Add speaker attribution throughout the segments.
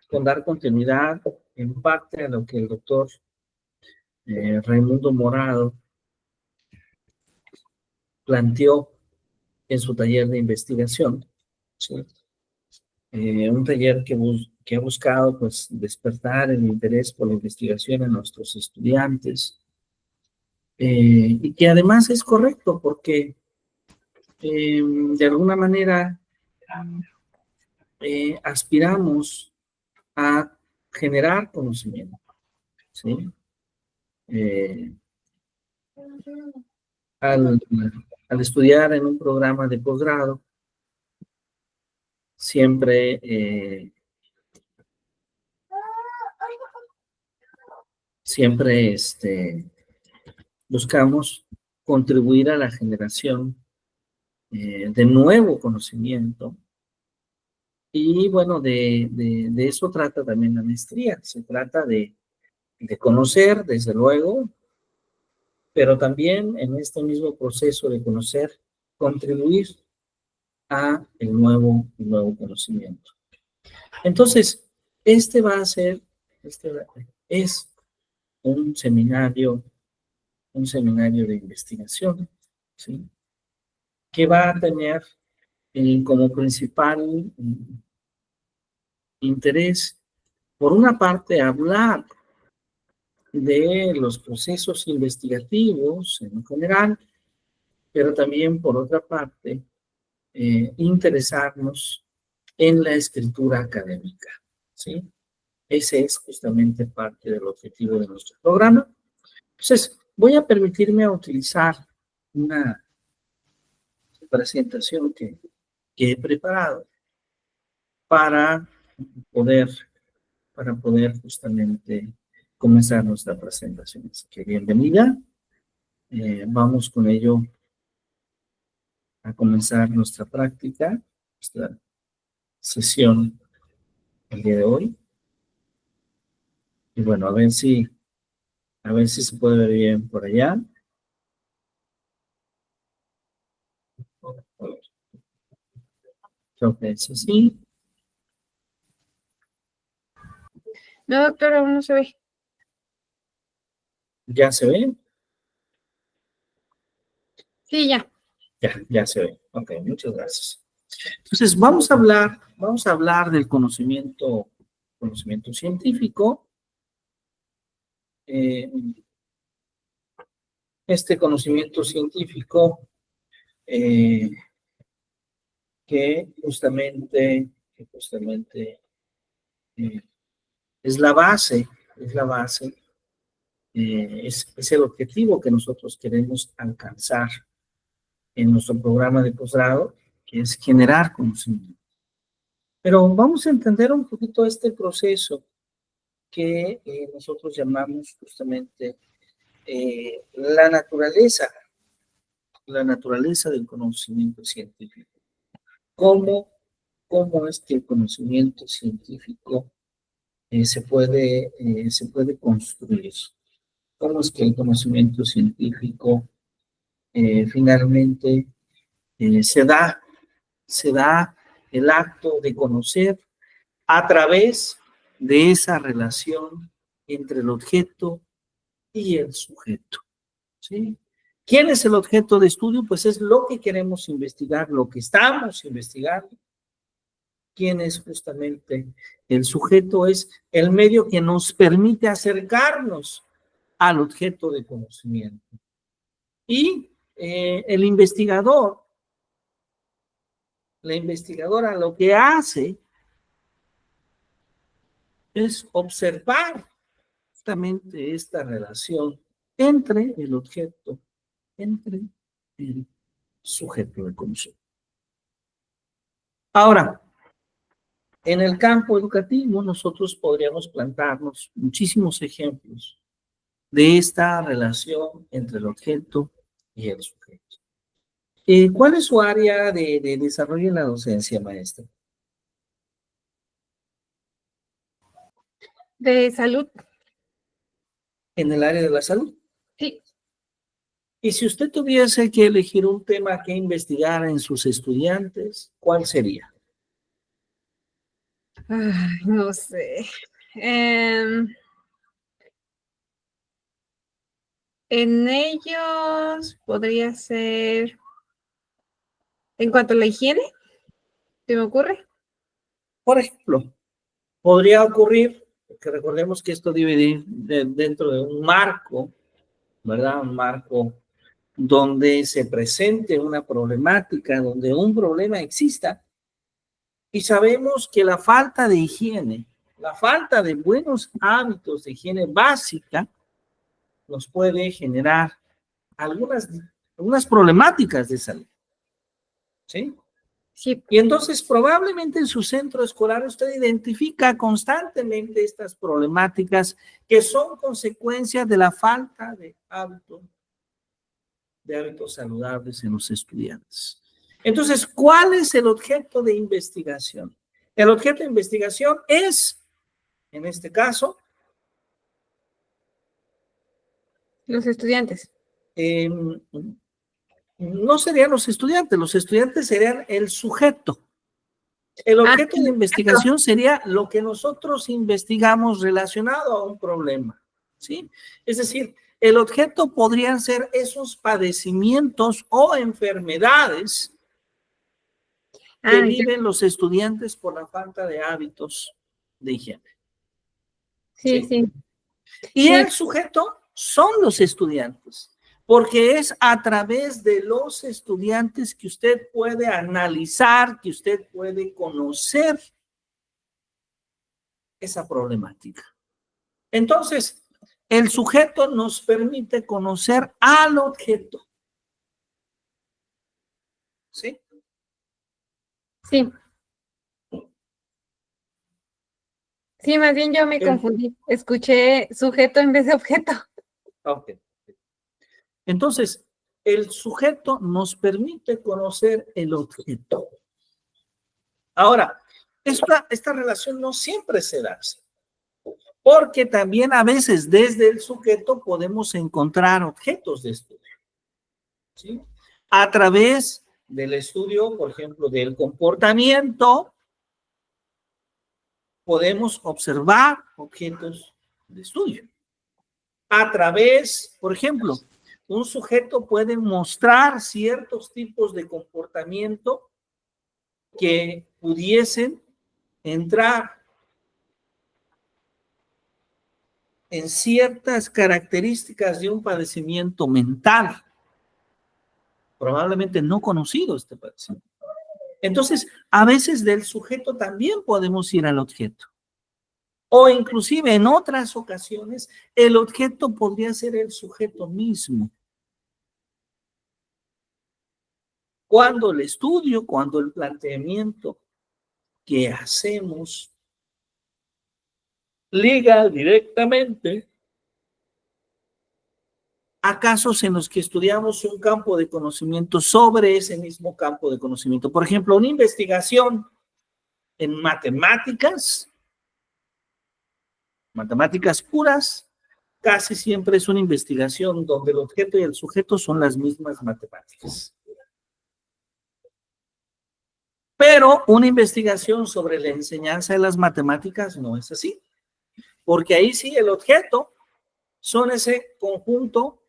Speaker 1: con dar continuidad en parte a lo que el doctor Raimundo Morado planteó en su taller de investigación, ¿sí? Un taller que ha buscado pues, despertar el interés por la investigación en nuestros estudiantes, y que además es correcto porque de alguna manera aspiramos a generar conocimiento, ¿sí? Eh, al, al estudiar en un programa de posgrado, siempre, siempre buscamos contribuir a la generación de nuevo conocimiento. Y bueno, de eso trata también la maestría. Se trata de conocer, desde luego, pero también en este mismo proceso de conocer, contribuir a el nuevo conocimiento. Entonces, es un seminario de investigación, ¿sí? Que va a tener como principal interés, por una parte, hablar de los procesos investigativos en general, pero también, por otra parte, interesarnos en la escritura académica, ¿sí? Ese es justamente parte del objetivo de nuestro programa. Entonces, voy a permitirme utilizar una presentación que he preparado para poder, justamente comenzar nuestra presentación. Así que bienvenida. Vamos con ello a comenzar nuestra práctica, nuestra sesión el día de hoy. Y bueno, a ver si se puede ver bien por allá. Creo que es así.
Speaker 2: No, doctor, aún no se ve.
Speaker 1: ¿Ya se ve?
Speaker 2: Sí, ya.
Speaker 1: Ya se ve. Ok, muchas gracias. Entonces, vamos a hablar del conocimiento científico. Este conocimiento científico que justamente eh, es la base, es el objetivo que nosotros queremos alcanzar en nuestro programa de posgrado, que es generar conocimiento. Pero vamos a entender un poquito este proceso que nosotros llamamos justamente la naturaleza del conocimiento científico. ¿Cómo es que el conocimiento científico se puede construir? ¿Cómo es que el conocimiento científico finalmente se da el acto de conocer a través de esa relación entre el objeto y el sujeto? ¿Sí? ¿Quién es el objeto de estudio? Pues es lo que queremos investigar, lo que estamos investigando. ¿Quién es justamente el sujeto? Es el medio que nos permite acercarnos al objeto de conocimiento. Y el investigador, la investigadora, lo que hace es observar justamente esta relación entre el objeto, entre el sujeto de conocimiento. Ahora, en el campo educativo, nosotros podríamos plantarnos muchísimos ejemplos de esta relación entre el objeto y el sujeto. ¿Cuál es su área de desarrollo en la docencia, maestra?
Speaker 2: De salud.
Speaker 1: En el área de la salud.
Speaker 2: Sí.
Speaker 1: Y si usted tuviese que elegir un tema que investigar en sus estudiantes, ¿cuál sería?
Speaker 2: Ay, no sé. En ellos podría ser, en cuanto a la higiene, ¿se me ocurre?
Speaker 1: Por ejemplo, podría ocurrir, que recordemos que esto divide dentro de un marco, ¿verdad? Un marco donde se presente una problemática, donde un problema exista, y sabemos que la falta de higiene, la falta de buenos hábitos de higiene básica, nos puede generar algunas problemáticas de salud, ¿sí?
Speaker 2: Sí,
Speaker 1: Y entonces probablemente en su centro escolar usted identifica constantemente estas problemáticas que son consecuencias de la falta de hábitos saludables en los estudiantes. Entonces, ¿cuál es el objeto de investigación? El objeto de investigación es, en este caso,
Speaker 2: los estudiantes.
Speaker 1: eh, no serían los estudiantes serían el sujeto. El
Speaker 2: Ah,
Speaker 1: objeto de investigación sería lo que nosotros investigamos relacionado a un problema, ¿sí? Es decir, el objeto podrían ser esos padecimientos o enfermedades que
Speaker 2: ya.
Speaker 1: viven los estudiantes por la falta de hábitos de higiene,
Speaker 2: Sí,
Speaker 1: ¿sí?
Speaker 2: sí,
Speaker 1: Y
Speaker 2: sí,
Speaker 1: el sujeto son los estudiantes, porque es a través de los estudiantes que usted puede analizar, que usted puede conocer esa problemática. Entonces, el sujeto nos permite conocer al objeto, ¿sí?
Speaker 2: sí. Sí, más bien yo me
Speaker 1: El,
Speaker 2: confundí. Escuché sujeto en vez de objeto.
Speaker 1: ok. Entonces, el sujeto nos permite conocer el objeto. Ahora, esta relación no siempre se da así, porque también a veces desde el sujeto podemos encontrar objetos de estudio, ¿sí? A través del estudio, por ejemplo, del comportamiento, podemos observar objetos de estudio. A través, por ejemplo, un sujeto puede mostrar ciertos tipos de comportamiento que pudiesen entrar en ciertas características de un padecimiento mental, probablemente no conocido este padecimiento. Entonces, a veces del sujeto también podemos ir al objeto. O inclusive en otras ocasiones, el objeto podría ser el sujeto mismo. Cuando el estudio, cuando el planteamiento que hacemos liga directamente a casos en los que estudiamos un campo de conocimiento sobre ese mismo campo de conocimiento. Por ejemplo, una investigación en matemáticas puras, casi siempre es una investigación donde el objeto y el sujeto son las mismas matemáticas. Pero una investigación sobre la enseñanza de las matemáticas no es así, porque ahí sí el objeto son ese conjunto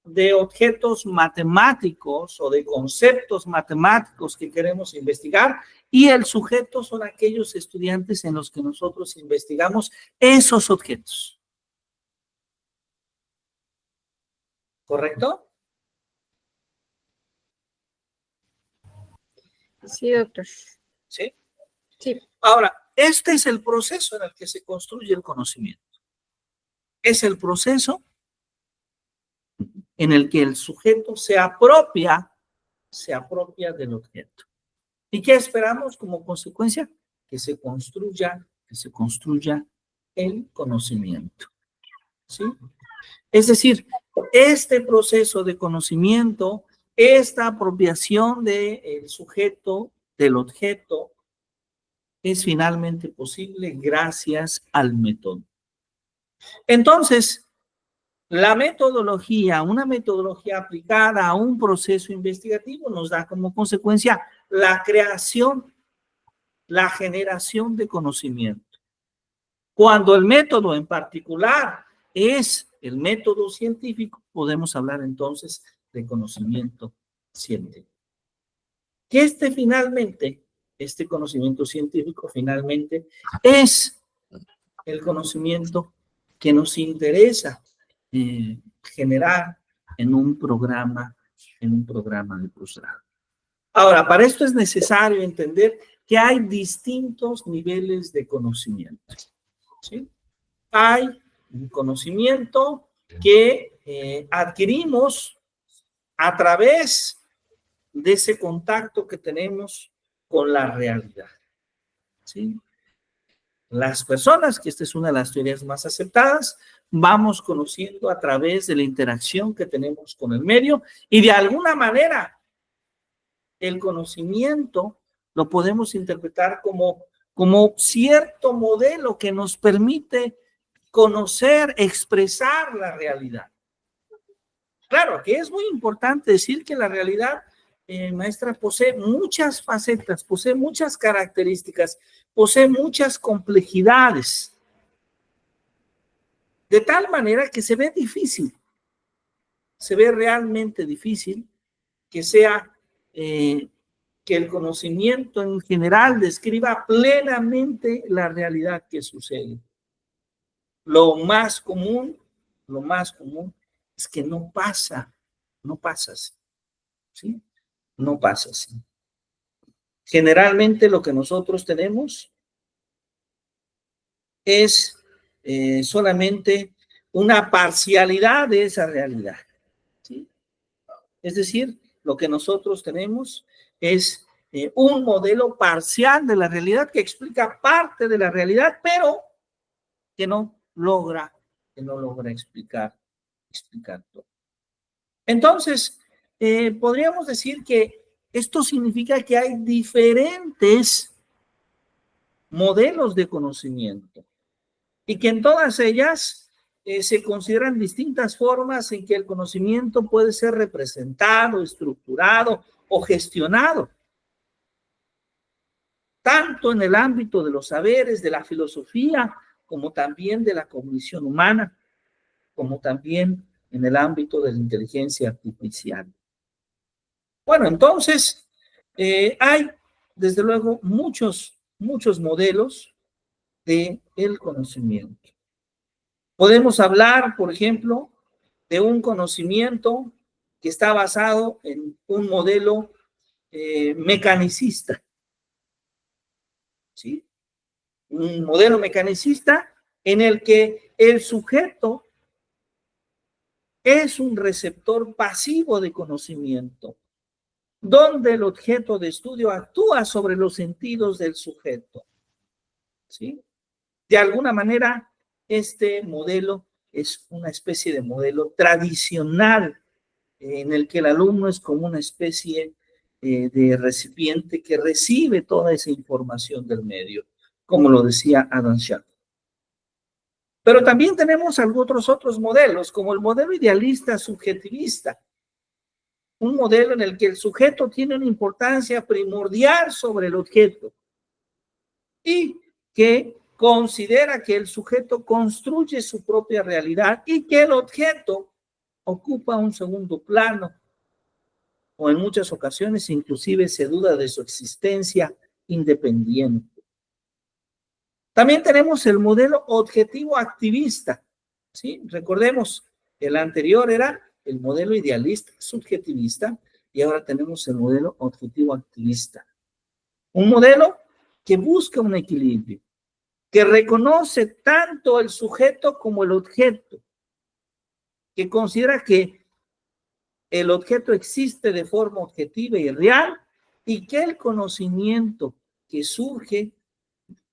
Speaker 1: de objetos matemáticos o de conceptos matemáticos que queremos investigar, y el sujeto son aquellos estudiantes en los que nosotros investigamos esos objetos. ¿Correcto?
Speaker 2: Sí, doctor.
Speaker 1: Sí.
Speaker 2: Sí,
Speaker 1: Ahora, este es el proceso en el que se construye el conocimiento. Es el proceso en el que el sujeto se apropia del objeto. ¿Y qué esperamos como consecuencia? Que se construya el conocimiento, ¿sí? Es decir, este proceso de conocimiento, esta apropiación del sujeto, del objeto, es finalmente posible gracias al método. Entonces, la metodología, una metodología aplicada a un proceso investigativo nos da como consecuencia la creación la generación de conocimiento. Cuando el método en particular es el método científico, podemos hablar entonces de conocimiento científico. Que este conocimiento científico finalmente es el conocimiento que nos interesa generar en un programa de posgrado. Ahora, para esto es necesario entender que hay distintos niveles de conocimiento, ¿sí? Hay un conocimiento que adquirimos a través de ese contacto que tenemos con la realidad, ¿sí? Las personas, que esta es una de las teorías más aceptadas, vamos conociendo a través de la interacción que tenemos con el medio y de alguna manera el conocimiento lo podemos interpretar como cierto modelo que nos permite conocer, expresar la realidad. Claro, que es muy importante decir que la realidad, maestra, posee muchas facetas, posee muchas características, posee muchas complejidades, de tal manera que se ve difícil, se ve realmente difícil que sea, que el conocimiento en general describa plenamente la realidad que sucede. Lo más común es que no pasa así, ¿sí? No pasa así. Generalmente lo que nosotros tenemos es solamente una parcialidad de esa realidad, ¿sí? Es decir, lo que nosotros tenemos es un modelo parcial de la realidad que explica parte de la realidad, pero que no logra explicar todo. Entonces, podríamos decir que esto significa que hay diferentes modelos de conocimiento y que en todas ellas se consideran distintas formas en que el conocimiento puede ser representado, estructurado o gestionado, tanto en el ámbito de los saberes, de la filosofía, como también de la cognición humana, como también en el ámbito de la inteligencia artificial. Bueno, entonces, hay, desde luego, muchos modelos del conocimiento. Podemos hablar, por ejemplo, de un conocimiento que está basado en un modelo mecanicista, ¿sí? Un modelo mecanicista en el que el sujeto es un receptor pasivo de conocimiento, donde el objeto de estudio actúa sobre los sentidos del sujeto, ¿sí? De alguna manera, este modelo es una especie de modelo tradicional en el que el alumno es como una especie de recipiente que recibe toda esa información del medio, como lo decía Adam Smith. Pero también tenemos otros modelos, como el modelo idealista subjetivista, un modelo en el que el sujeto tiene una importancia primordial sobre el objeto y que considera que el sujeto construye su propia realidad y que el objeto ocupa un segundo plano, o en muchas ocasiones inclusive se duda de su existencia independiente. También tenemos el modelo objetivo activista, ¿sí? Recordemos, el anterior era el modelo idealista subjetivista y ahora tenemos el modelo objetivo activista. Un modelo que busca un equilibrio, que reconoce tanto el sujeto como el objeto, que considera que el objeto existe de forma objetiva y real y que el conocimiento que surge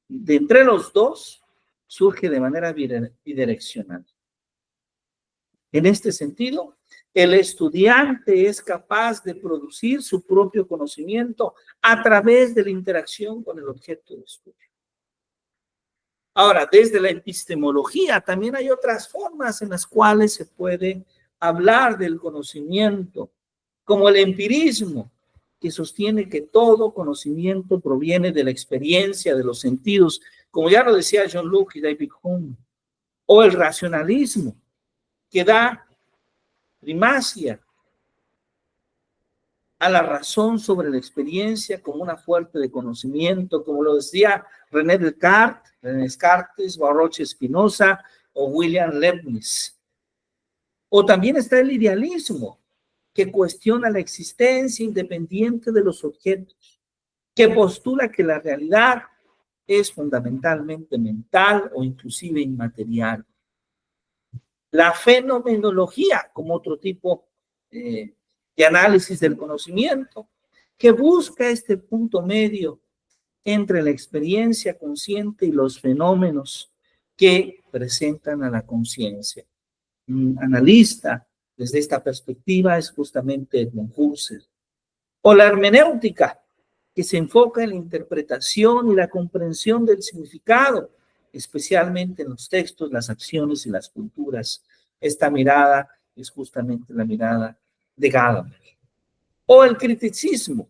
Speaker 1: de entre los dos surge de manera bidireccional. En este sentido, el estudiante es capaz de producir su propio conocimiento a través de la interacción con el objeto de estudio. Ahora, desde la epistemología también hay otras formas en las cuales se puede hablar del conocimiento, como el empirismo, que sostiene que todo conocimiento proviene de la experiencia de los sentidos, como ya lo decía John Locke y David Hume, o el racionalismo, que da primacia a la razón sobre la experiencia como una fuente de conocimiento, como lo decía René Descartes, Baruch Spinoza o William Leibniz. O también está el idealismo, que cuestiona la existencia independiente de los objetos, que postula que la realidad es fundamentalmente mental o inclusive inmaterial. La fenomenología, como otro tipo de análisis del conocimiento, que busca este punto medio entre la experiencia consciente y los fenómenos que presentan a la conciencia. Un analista desde esta perspectiva es justamente Edmund Husserl. O la hermenéutica, que se enfoca en la interpretación y la comprensión del significado, especialmente en los textos, las acciones y las culturas. Esta mirada es justamente la mirada de Gadamer. O el criticismo,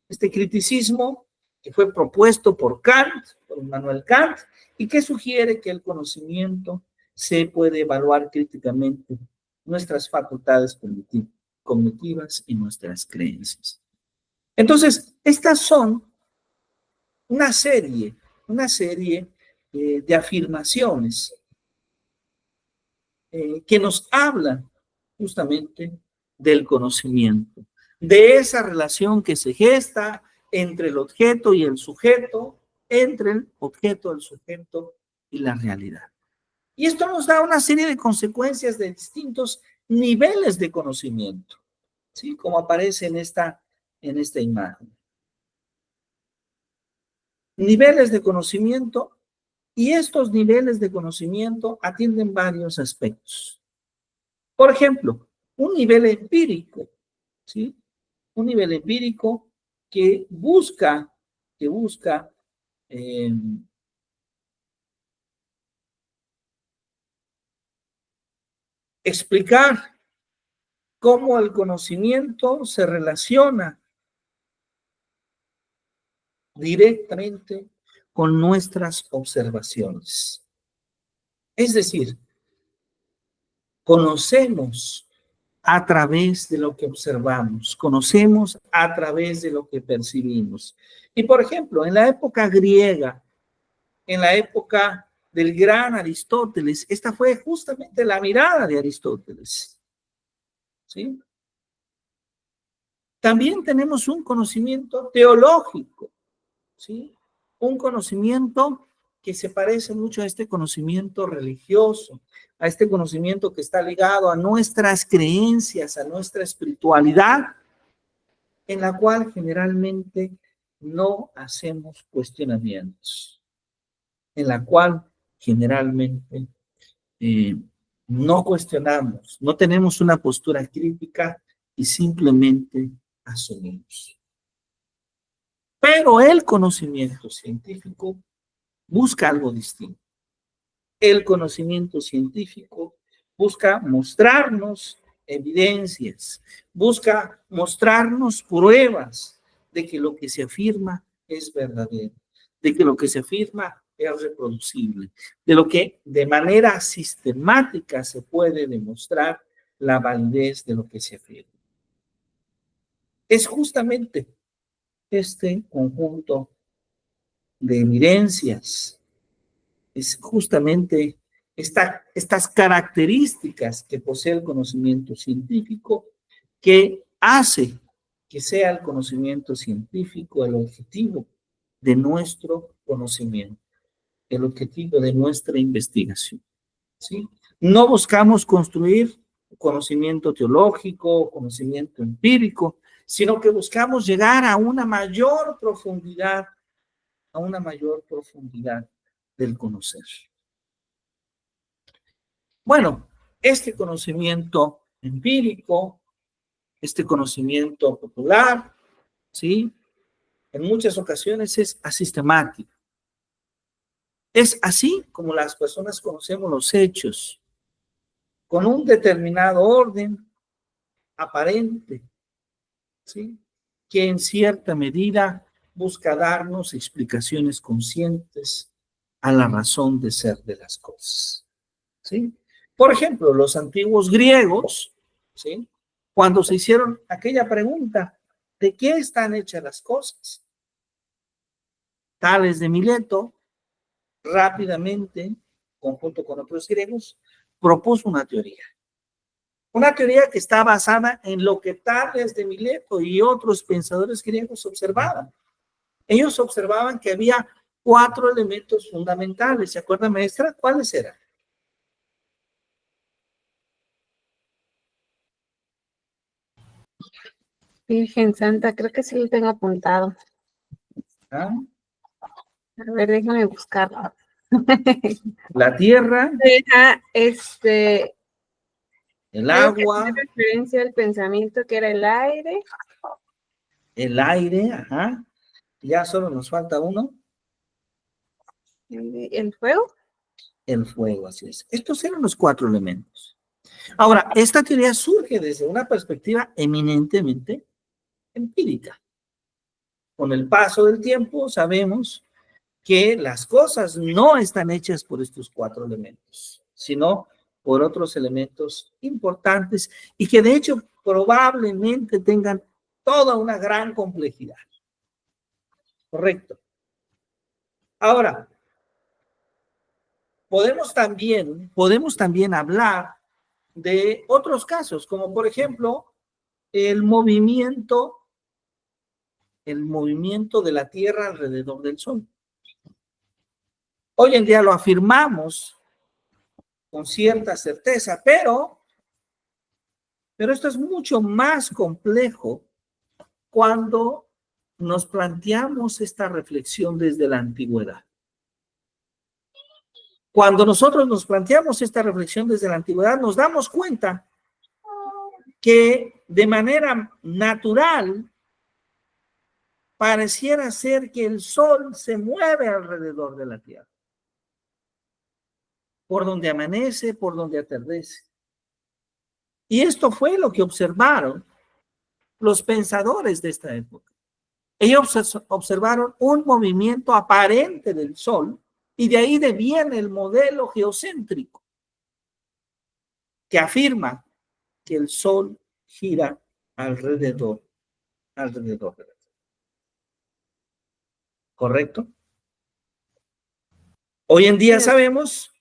Speaker 1: este criticismo que fue propuesto por Kant, por Immanuel Kant, y que sugiere que el conocimiento se puede evaluar críticamente nuestras facultades cognitivas y nuestras creencias. Entonces, estas son una serie de afirmaciones que nos hablan justamente del conocimiento, de esa relación que se gesta entre el objeto y el sujeto, entre el objeto, el sujeto y la realidad. Y esto nos da una serie de consecuencias de distintos niveles de conocimiento, ¿sí? Como aparece en esta imagen. Niveles de conocimiento, y estos niveles de conocimiento atienden varios aspectos. Por ejemplo, un nivel empírico, ¿sí? Un nivel empírico que busca explicar cómo el conocimiento se relaciona directamente con nuestras observaciones. Es decir, conocemos a través de lo que observamos, conocemos a través de lo que percibimos. Y por ejemplo, en la época griega, en la época del gran Aristóteles, esta fue justamente la mirada de Aristóteles. ¿Sí? También tenemos un conocimiento teológico, ¿sí? Un conocimiento que se parece mucho a este conocimiento religioso, a este conocimiento que está ligado a nuestras creencias, a nuestra espiritualidad, en la cual generalmente no hacemos cuestionamientos, en la cual generalmente no cuestionamos, no tenemos una postura crítica y simplemente asumimos. Pero el conocimiento científico busca algo distinto. El conocimiento científico busca mostrarnos evidencias, busca mostrarnos pruebas de que lo que se afirma es verdadero, de que lo que se afirma es reproducible, de lo que de manera sistemática se puede demostrar la validez de lo que se afirma. Es justamente este conjunto de evidencias, es justamente estas características que posee el conocimiento científico que hace que sea el conocimiento científico el objetivo de nuestro conocimiento, el objetivo de nuestra investigación, ¿sí? No buscamos construir conocimiento teológico, conocimiento empírico, sino que buscamos llegar a una mayor profundidad del conocer. Bueno, este conocimiento empírico, este conocimiento popular, ¿sí? En muchas ocasiones es asistemático. Es así como las personas conocemos los hechos, con un determinado orden aparente, ¿sí? que en cierta medida busca darnos explicaciones conscientes a la razón de ser de las cosas. ¿Sí? Por ejemplo, los antiguos griegos, ¿sí? Cuando se hicieron aquella pregunta, ¿de qué están hechas las cosas? Tales de Mileto, rápidamente, conjunto con otros griegos, propuso una teoría. Una teoría que está basada en lo que Tales de Mileto y otros pensadores griegos observaban. Ellos observaban que había 4 elementos fundamentales. ¿Se acuerda, maestra? ¿Cuáles eran?
Speaker 2: Virgen Santa, creo que sí lo tengo apuntado.
Speaker 1: ¿Ah?
Speaker 2: A ver, déjame buscarlo.
Speaker 1: La tierra,
Speaker 2: Deja,
Speaker 1: el
Speaker 2: algo que
Speaker 1: agua,
Speaker 2: tiene referencia al pensamiento, que era
Speaker 1: el aire, ajá. Ya solo nos falta uno,
Speaker 2: el fuego.
Speaker 1: el fuego, así es. Estos eran los 4 elementos. Ahora, esta teoría surge desde una perspectiva eminentemente empírica. Con el paso del tiempo sabemos que las cosas no están hechas por estos 4 elementos, sino por otros elementos importantes y que de hecho probablemente tengan toda una gran complejidad. Correcto. Ahora, podemos también hablar de otros casos, como por ejemplo el movimiento de la Tierra alrededor del Sol. Hoy en día lo afirmamos con cierta certeza, pero esto es mucho más complejo cuando nos planteamos esta reflexión desde la antigüedad. Cuando nosotros nos planteamos esta reflexión desde la antigüedad, nos damos cuenta que de manera natural pareciera ser que el Sol se mueve alrededor de la Tierra, por donde amanece, por donde atardece. Y esto fue lo que observaron los pensadores de esta época. Ellos observaron un movimiento aparente del Sol y de ahí deviene el modelo geocéntrico que afirma que el Sol gira alrededor de la Tierra. ¿Correcto? Hoy en día sabemos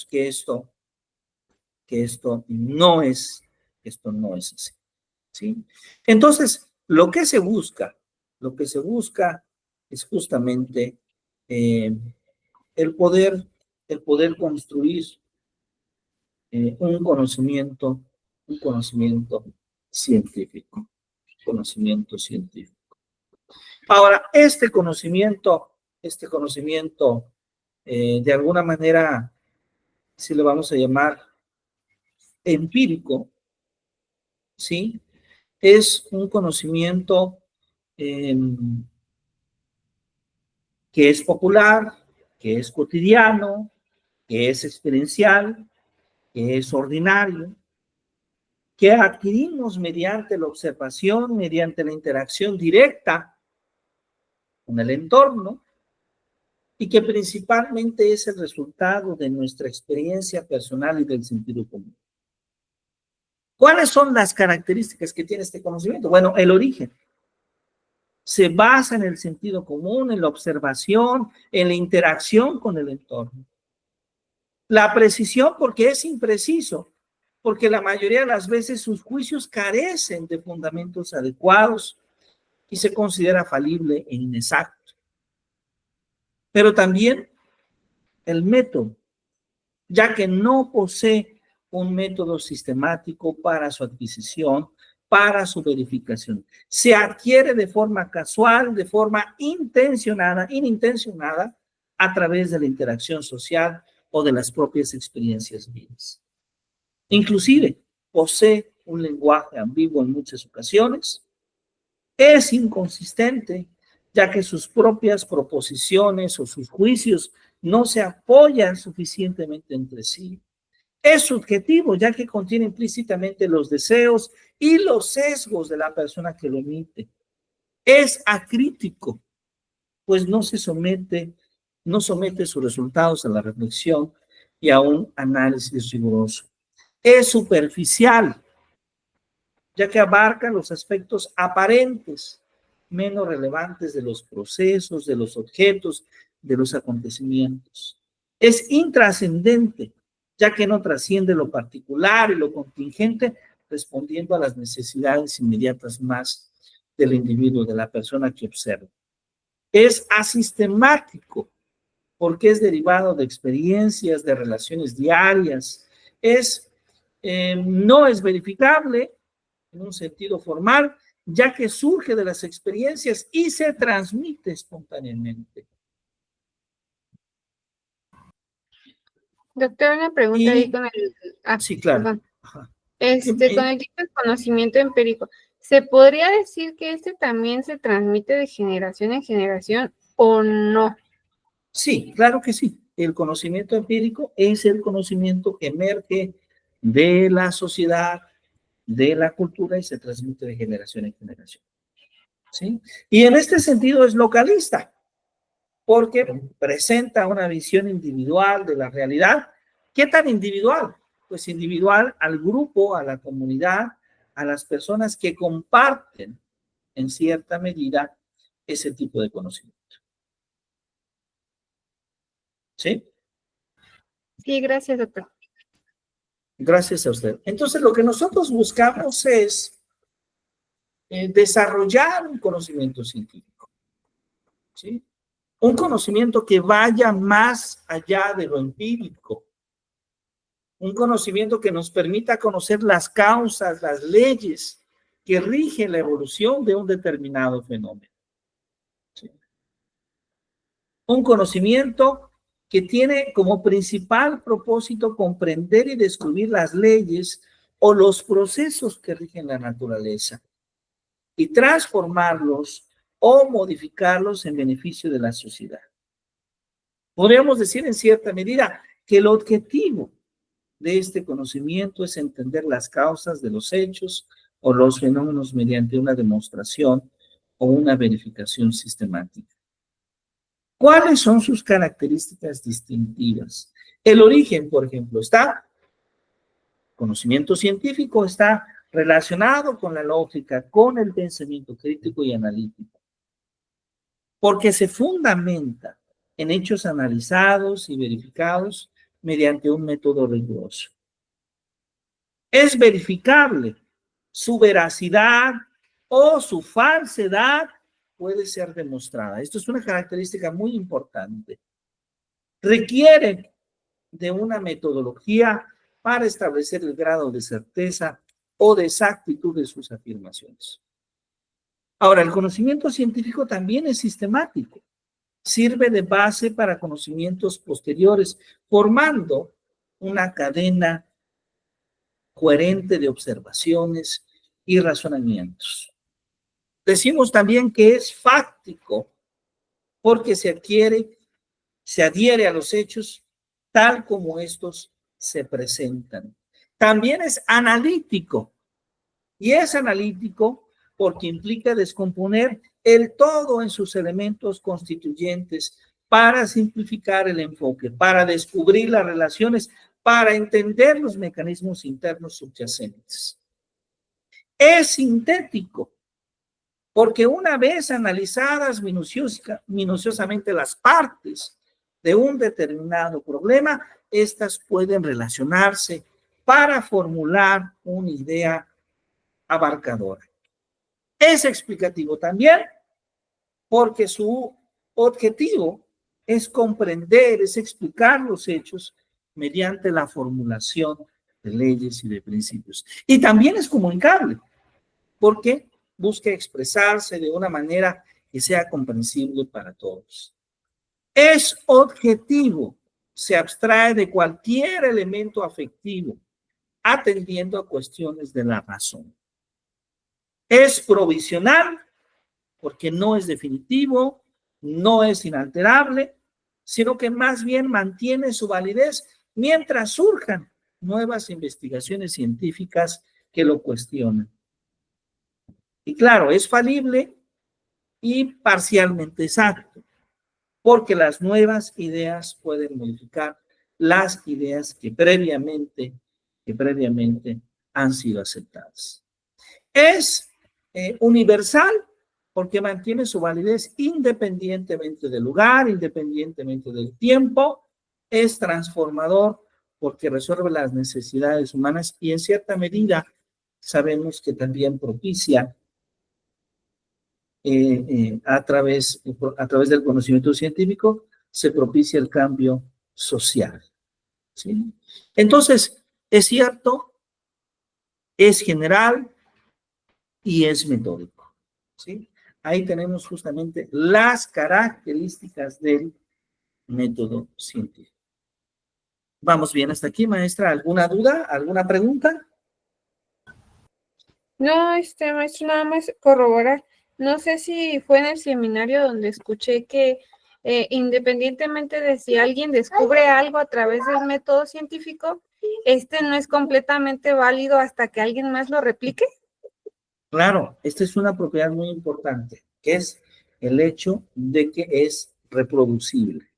Speaker 1: que esto no es así, ¿sí? Entonces, lo que se busca es justamente el poder construir un conocimiento científico, Ahora, este conocimiento, de alguna manera, si lo vamos a llamar empírico, ¿sí? Es un conocimiento que es popular, que es cotidiano, que es experiencial, que es ordinario, que adquirimos mediante la observación, mediante la interacción directa con el entorno y que principalmente es el resultado de nuestra experiencia personal y del sentido común. ¿Cuáles son las características que tiene este conocimiento? Bueno, el origen. Se basa en el sentido común, en la observación, en la interacción con el entorno. La precisión, porque es impreciso, porque la mayoría de las veces sus juicios carecen de fundamentos adecuados y se considera falible e inexacto. Pero también el método, ya que no posee un método sistemático para su adquisición, para su verificación. Se adquiere de forma casual, de forma inintencionada, a través de la interacción social o de las propias experiencias vivas. Inclusive, posee un lenguaje ambiguo en muchas ocasiones, es inconsistente, ya que sus propias proposiciones o sus juicios no se apoyan suficientemente entre sí. Es subjetivo, ya que contiene implícitamente los deseos y los sesgos de la persona que lo emite. Es acrítico, pues no somete sus resultados a la reflexión y a un análisis riguroso. Es superficial, ya que abarca los aspectos aparentes, menos relevantes de los procesos, de los objetos, de los acontecimientos. Es intrascendente, ya que no trasciende lo particular y lo contingente, respondiendo a las necesidades inmediatas más del individuo, de la persona que observa. Es asistemático, porque es derivado de experiencias, de relaciones diarias. No es verificable en un sentido formal, ya que surge de las experiencias y se transmite espontáneamente.
Speaker 2: Doctor, una pregunta ahí con el...
Speaker 1: sí, claro.
Speaker 2: Perdón. Con el tipo de conocimiento empírico, ¿se podría decir que también se transmite de generación en generación o no?
Speaker 1: Sí, claro que sí. El conocimiento empírico es el conocimiento que emerge de la sociedad, de la cultura y se transmite de generación en generación. ¿Sí? Y en este sentido es localista, porque presenta una visión individual de la realidad. ¿Qué tan individual? Pues individual al grupo, a la comunidad, a las personas que comparten en cierta medida ese tipo de conocimiento. ¿Sí?
Speaker 2: Sí, gracias, doctor.
Speaker 1: Gracias a usted. Entonces, lo que nosotros buscamos es desarrollar un conocimiento científico. ¿Sí? Un conocimiento que vaya más allá de lo empírico. Un conocimiento que nos permita conocer las causas, las leyes que rigen la evolución de un determinado fenómeno. ¿Sí? Un conocimiento que tiene como principal propósito comprender y descubrir las leyes o los procesos que rigen la naturaleza y transformarlos o modificarlos en beneficio de la sociedad. Podríamos decir en cierta medida que el objetivo de este conocimiento es entender las causas de los hechos o los fenómenos mediante una demostración o una verificación sistemática. ¿Cuáles son sus características distintivas? El origen, por ejemplo, conocimiento científico está relacionado con la lógica, con el pensamiento crítico y analítico, porque se fundamenta en hechos analizados y verificados mediante un método riguroso. Es verificable, su veracidad o su falsedad puede ser demostrada. Esto es una característica muy importante. Requiere de una metodología para establecer el grado de certeza o de exactitud de sus afirmaciones. Ahora, el conocimiento científico también es sistemático. Sirve de base para conocimientos posteriores, formando una cadena coherente de observaciones y razonamientos. Decimos también que es fáctico porque se adhiere a los hechos tal como estos se presentan. También es analítico, y es analítico porque implica descomponer el todo en sus elementos constituyentes para simplificar el enfoque, para descubrir las relaciones, para entender los mecanismos internos subyacentes. Es sintético, porque una vez analizadas minuciosamente las partes de un determinado problema, estas pueden relacionarse para formular una idea abarcadora. Es explicativo también, porque su objetivo es comprender, es explicar los hechos mediante la formulación de leyes y de principios. Y también es comunicable, porque busca expresarse de una manera que sea comprensible para todos. Es objetivo, se abstrae de cualquier elemento afectivo, atendiendo a cuestiones de la razón. Es provisional, porque no es definitivo, no es inalterable, sino que más bien mantiene su validez mientras surjan nuevas investigaciones científicas que lo cuestionan. Y claro, es falible y parcialmente exacto, porque las nuevas ideas pueden modificar las ideas que previamente han sido aceptadas. Es universal porque mantiene su validez independientemente del lugar, independientemente del tiempo. Es transformador porque resuelve las necesidades humanas y en cierta medida sabemos que también propicia a través del conocimiento científico, se propicia el cambio social. ¿Sí? Entonces, es cierto, es general y es metódico. ¿Sí? Ahí tenemos justamente las características del método científico. Vamos bien hasta aquí, maestra. ¿Alguna duda? ¿Alguna pregunta?
Speaker 2: No, maestro, nada más corroborar. No sé si fue en el seminario donde escuché que independientemente de si alguien descubre algo a través del método científico, no es completamente válido hasta que alguien más lo replique.
Speaker 1: Claro, esta es una propiedad muy importante, que es el hecho de que es reproducible.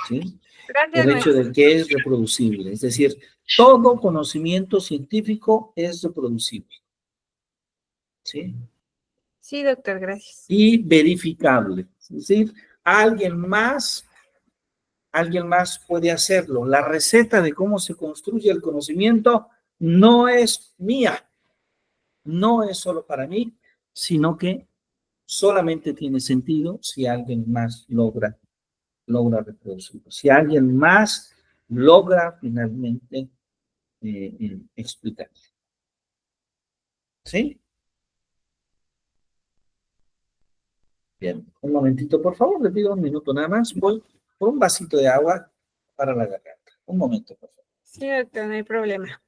Speaker 1: ¿Sí?
Speaker 2: Gracias,
Speaker 1: El hecho
Speaker 2: maestro.
Speaker 1: de que es reproducible, es decir, todo conocimiento científico es reproducible. ¿Sí?
Speaker 2: Sí, doctor, gracias.
Speaker 1: Y verificable, es decir, alguien más puede hacerlo. La receta de cómo se construye el conocimiento no es mía, no es solo para mí, sino que solamente tiene sentido si alguien más logra reproducirlo, si alguien más logra finalmente explicar. ¿Sí? Bien, un momentito, por favor, le pido un minuto nada más. Voy por un vasito de agua para la garganta. Un momento, por favor.
Speaker 2: Sí, doctor, no hay problema.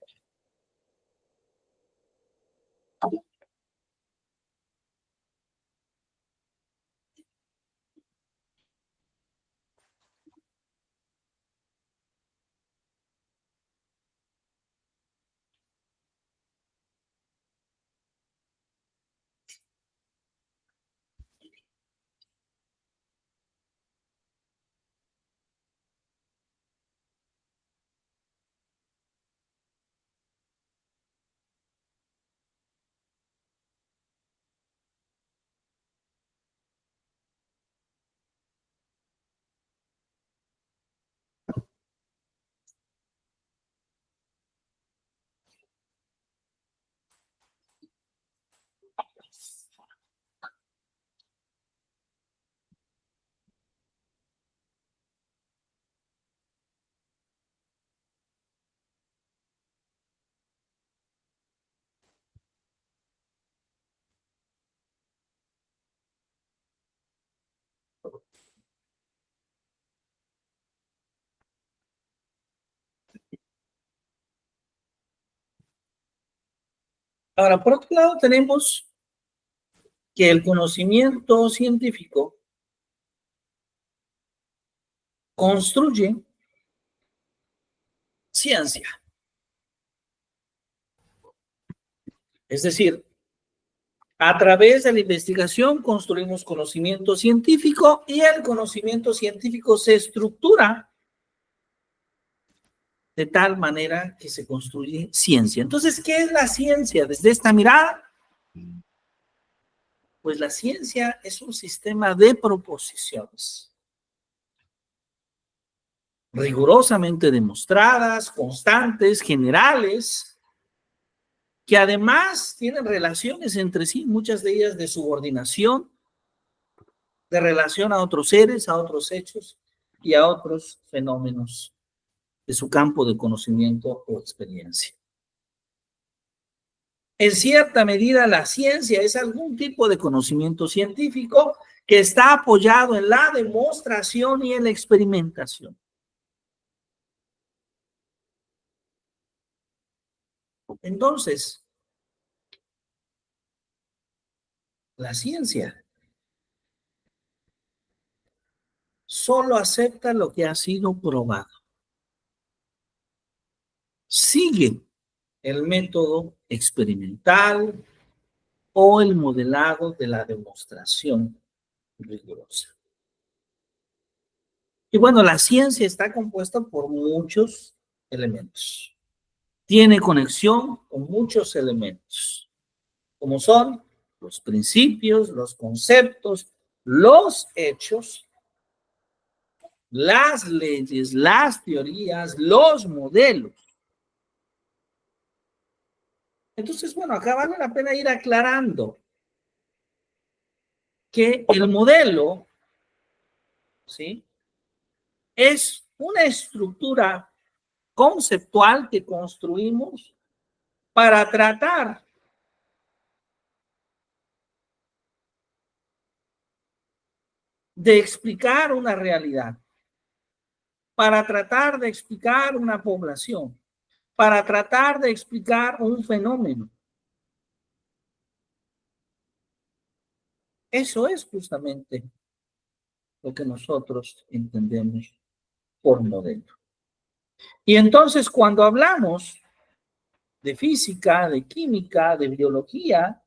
Speaker 1: Ahora, por otro lado, tenemos que el conocimiento científico construye ciencia. Es decir, a través de la investigación construimos conocimiento científico y el conocimiento científico se estructura de tal manera que se construye ciencia. Entonces, ¿qué es la ciencia desde esta mirada? Pues la ciencia es un sistema de proposiciones rigurosamente demostradas, constantes, generales, que además tienen relaciones entre sí, muchas de ellas de subordinación, de relación a otros seres, a otros hechos y a otros fenómenos de su campo de conocimiento o experiencia. En cierta medida, la ciencia es algún tipo de conocimiento científico que está apoyado en la demostración y en la experimentación. Entonces, la ciencia solo acepta lo que ha sido probado. sigue el método experimental o el modelado de la demostración rigurosa. Y bueno, la ciencia está compuesta por muchos elementos. Tiene conexión con muchos elementos, como son los principios, los conceptos, los hechos, las leyes, las teorías, los modelos. Entonces, bueno, acá vale la pena ir aclarando que el modelo, ¿sí?, es una estructura conceptual que construimos para tratar de explicar una realidad, para tratar de explicar una población, para tratar de explicar un fenómeno. Eso es justamente lo que nosotros entendemos por modelo. Y entonces, cuando hablamos de física, de química, de biología,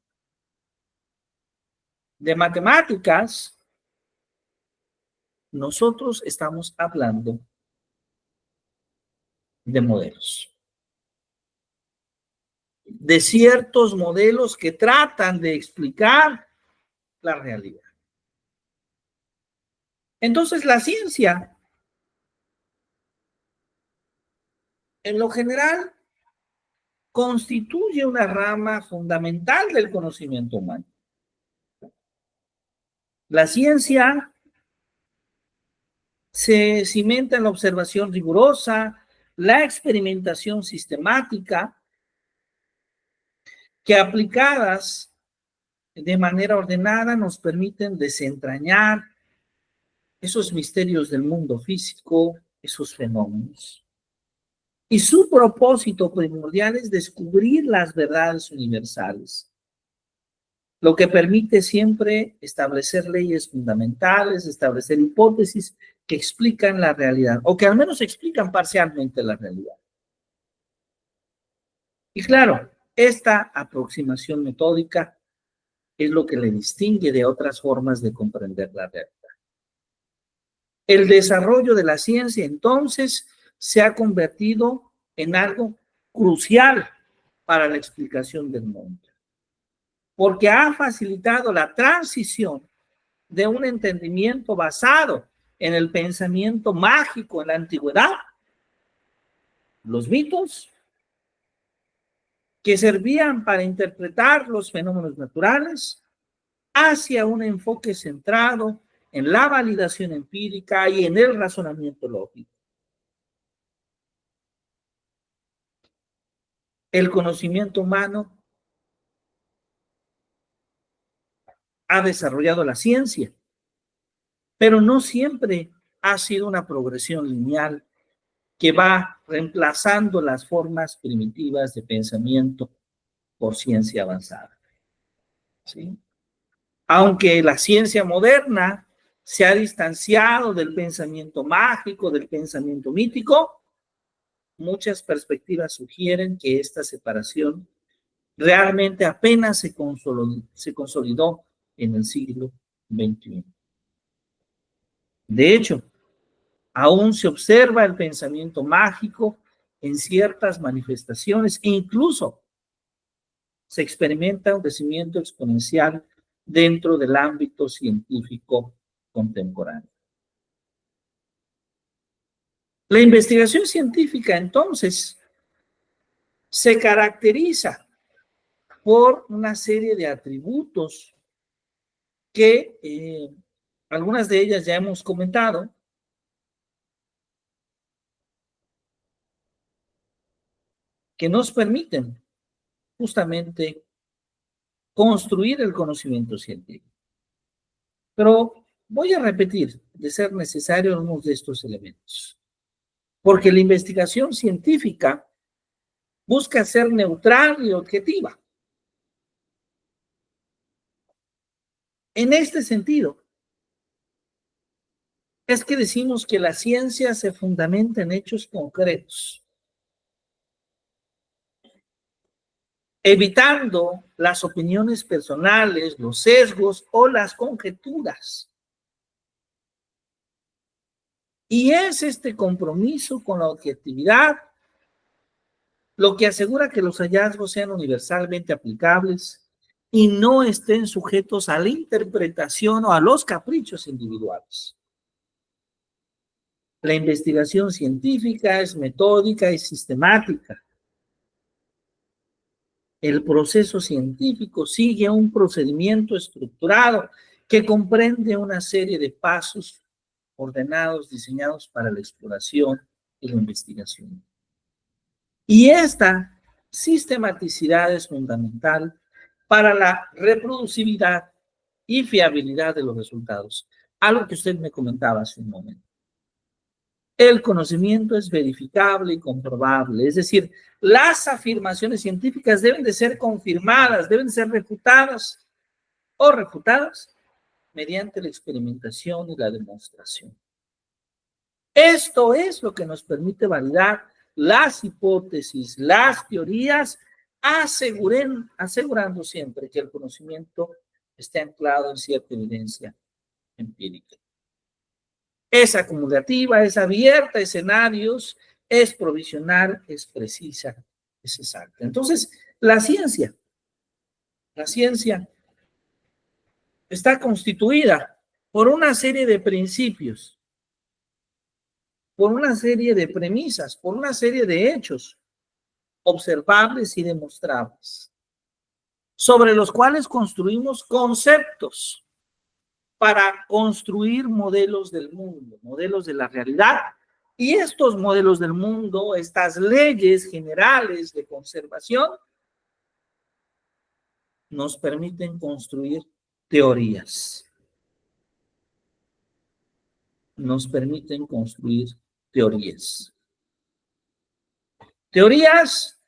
Speaker 1: de matemáticas, nosotros estamos hablando de modelos, de ciertos modelos que tratan de explicar la realidad. Entonces, la ciencia, en lo general, constituye una rama fundamental del conocimiento humano. La ciencia se cimenta en la observación rigurosa, la experimentación sistemática, que aplicadas de manera ordenada nos permiten desentrañar esos misterios del mundo físico, esos fenómenos. Y su propósito primordial es descubrir las verdades universales, lo que permite siempre establecer leyes fundamentales, establecer hipótesis que explican la realidad, o que al menos explican parcialmente la realidad. Y claro, esta aproximación metódica es lo que le distingue de otras formas de comprender la realidad. El desarrollo de la ciencia, entonces, se ha convertido en algo crucial para la explicación del mundo, porque ha facilitado la transición de un entendimiento basado en el pensamiento mágico en la antigüedad, los mitos, que servían para interpretar los fenómenos naturales, hacia un enfoque centrado en la validación empírica y en el razonamiento lógico. El conocimiento humano ha desarrollado la ciencia, pero no siempre ha sido una progresión lineal que va reemplazando las formas primitivas de pensamiento por ciencia avanzada, ¿sí? Aunque la ciencia moderna se ha distanciado del pensamiento mágico, del pensamiento mítico, muchas perspectivas sugieren que esta separación realmente apenas se consolidó en el siglo XXI. De hecho, aún se observa el pensamiento mágico en ciertas manifestaciones e incluso se experimenta un crecimiento exponencial dentro del ámbito científico contemporáneo. La investigación científica, entonces, se caracteriza por una serie de atributos que algunas de ellas ya hemos comentado, que nos permiten justamente construir el conocimiento científico. Pero voy a repetir, de ser necesario, algunos de estos elementos, porque la investigación científica busca ser neutral y objetiva. En este sentido, es que decimos que la ciencia se fundamenta en hechos concretos, evitando las opiniones personales, los sesgos o las conjeturas. Y es este compromiso con la objetividad lo que asegura que los hallazgos sean universalmente aplicables y no estén sujetos a la interpretación o a los caprichos individuales. La investigación científica es metódica y sistemática. El proceso científico sigue un procedimiento estructurado que comprende una serie de pasos ordenados, diseñados para la exploración y la investigación. Y esta sistematicidad es fundamental para la reproducibilidad y fiabilidad de los resultados. Algo que usted me comentaba hace un momento. El conocimiento es verificable y comprobable, es decir, las afirmaciones científicas deben de ser confirmadas, deben ser refutadas o refutadas mediante la experimentación y la demostración. Esto es lo que nos permite validar las hipótesis, las teorías, asegurando siempre que el conocimiento esté anclado en cierta evidencia empírica. Es acumulativa, es abierta a escenarios, es provisional, es precisa, es exacta. Entonces, la ciencia está constituida por una serie de principios, por una serie de premisas, por una serie de hechos observables y demostrables, sobre los cuales construimos conceptos para construir modelos del mundo, modelos de la realidad. Y estos modelos del mundo, estas leyes generales de conservación, nos permiten construir teorías. Nos permiten construir teorías. Teorías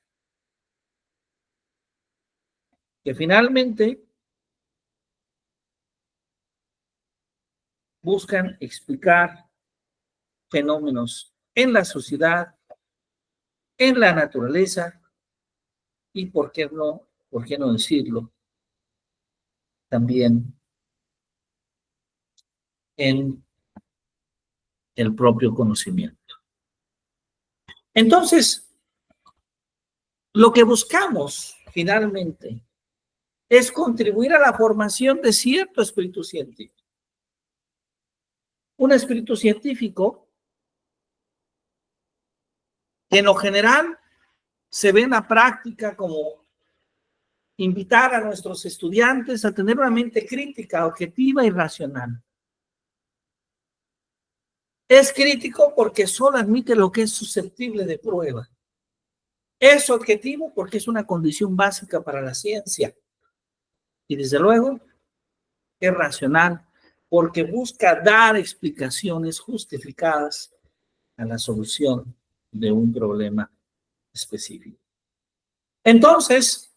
Speaker 1: que finalmente buscan explicar fenómenos en la sociedad, en la naturaleza y, por qué no decirlo, también en el propio conocimiento. Entonces, lo que buscamos finalmente es contribuir a la formación de cierto espíritu científico. Un espíritu científico que en lo general se ve en la práctica como invitar a nuestros estudiantes a tener una mente crítica, objetiva y racional. Es crítico porque solo admite lo que es susceptible de prueba. Es objetivo porque es una condición básica para la ciencia. Y desde luego, es racional porque busca dar explicaciones justificadas a la solución de un problema específico. Entonces,